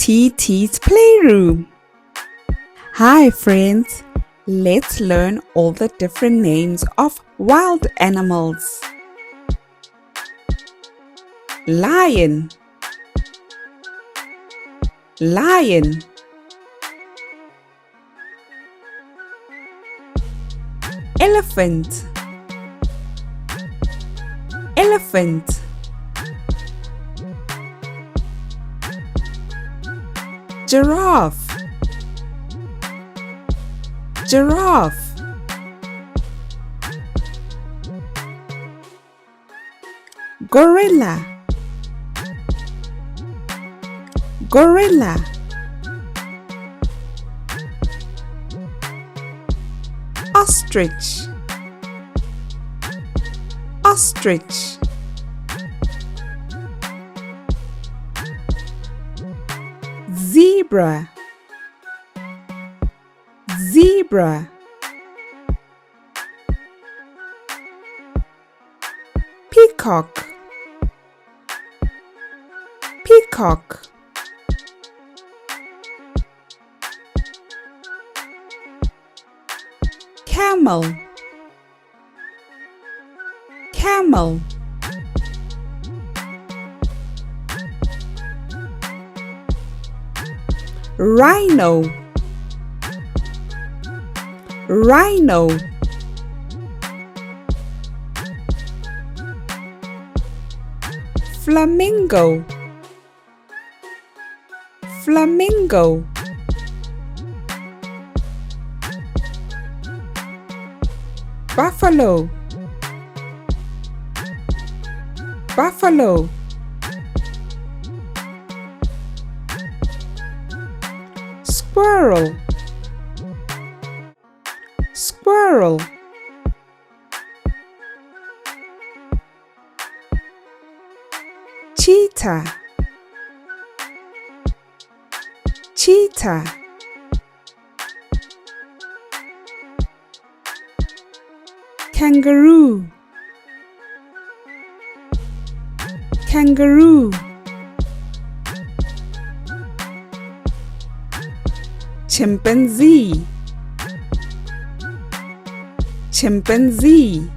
TT's Playroom. Hi friends, let's learn all the different names of wild animals. Lion, lion. Elephant, elephant. Giraffe, giraffe. Gorilla, gorilla. Ostrich, ostrich. Zebra, zebra. Peacock, peacock. Camel, camel. Rhino, rhino. Flamingo, flamingo. Buffalo, buffalo. Squirrel, squirrel. Cheetah, cheetah. Kangaroo, kangaroo. Chimpanzee, chimpanzee.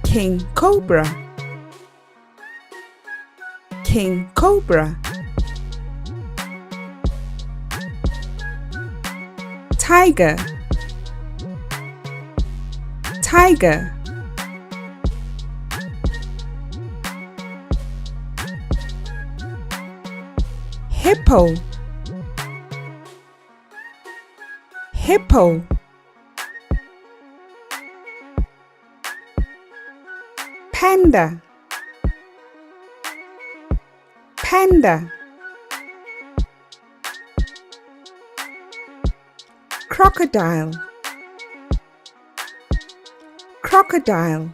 King cobra, king cobra. Tiger, tiger. Hippo, hippo. Panda, panda. Crocodile, crocodile.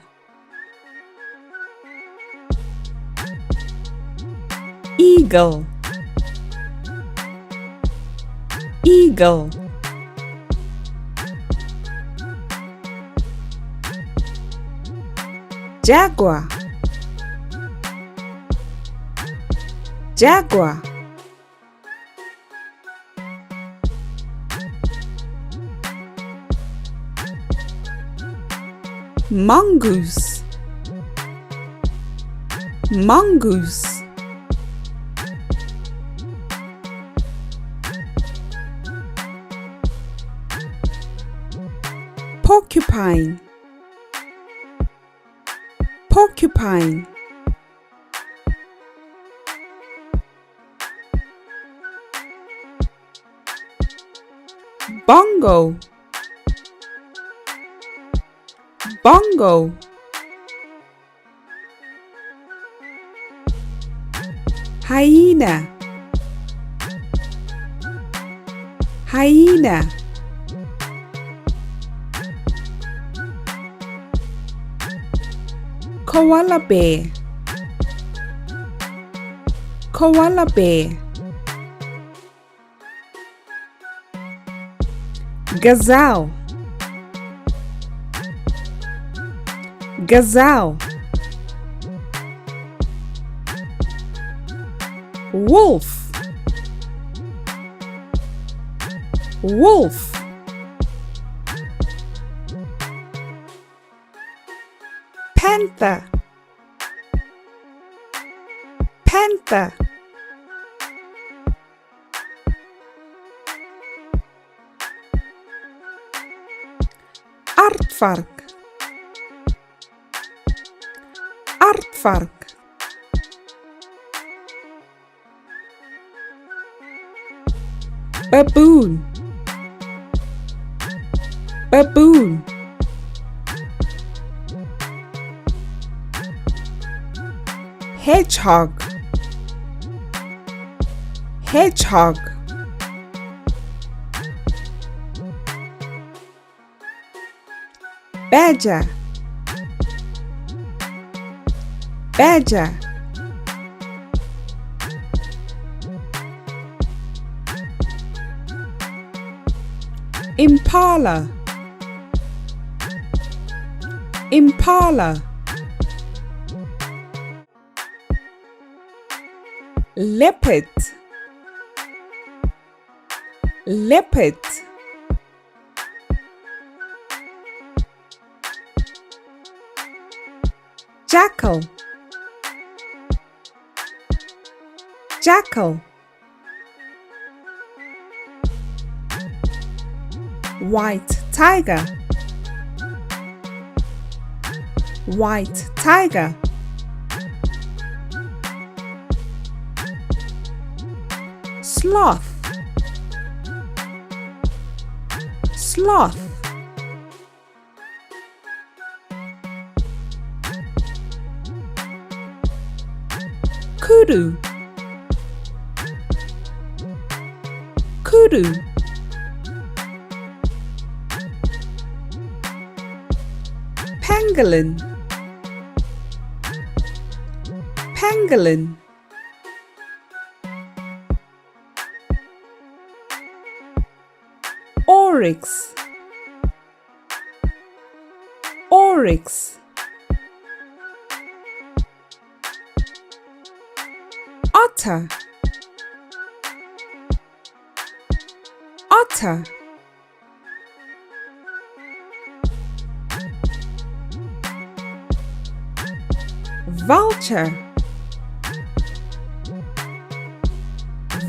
Eagle, eagle. Jaguar, jaguar. Mongoose, mongoose. Porcupine, porcupine. Bongo, bongo. Hyena, hyena. Koala bear, koala bear. Gazelle, gazelle. wolf, wolf. Panther, panther. Aardvark, aardvark. Baboon, baboon. Hedgehog, hedgehog. Badger, badger. Impala, impala. Leopard, leopard. Jackal, jackal. White tiger, white tiger. Sloth, sloth. Kudu, kudu. Pangolin, pangolin. Oryx, oryx. Otter, otter. Vulture,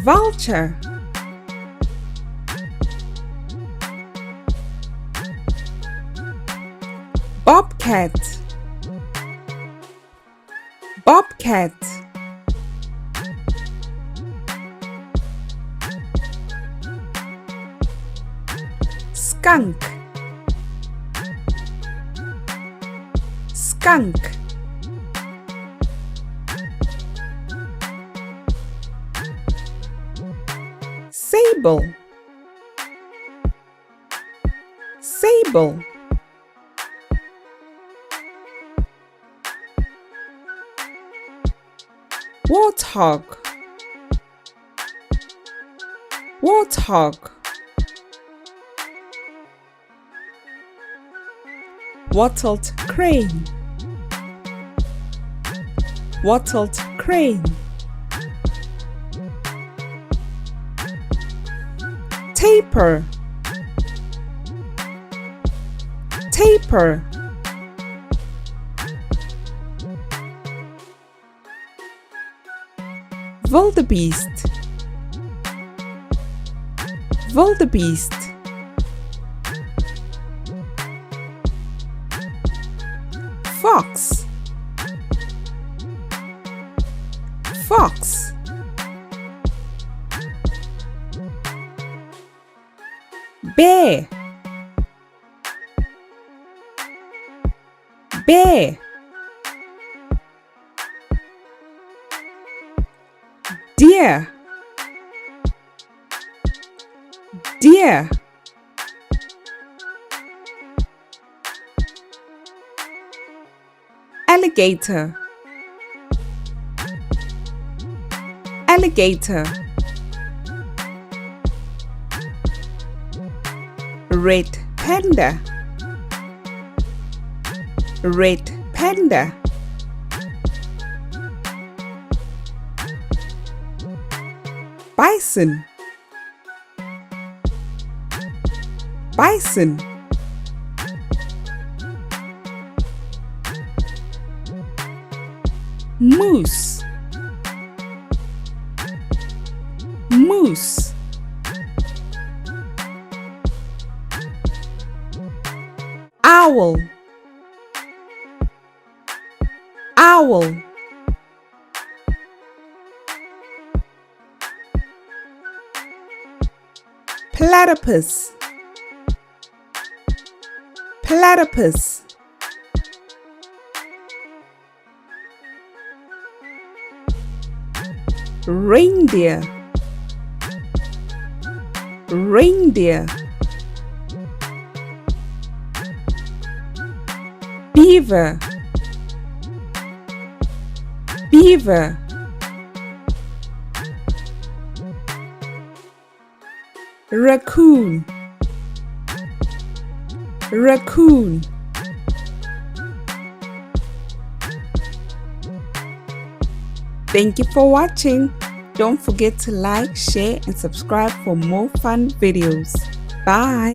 vulture. Bobcat, bobcat. Skunk, skunk. Sable, sable. Warthog, warthog. Wattled crane, wattled crane. Tapir, tapir. Wildebeest, wildebeest. Fox, fox. Bear, bear. Deer, deer. Alligator, alligator. Red panda, red panda. bison, bison, moose, moose, owl, owl, platypus, platypus, reindeer, reindeer, beaver, beaver, raccoon, raccoon. Thank you for watching. Don't forget to like, share, and subscribe for more fun videos. Bye.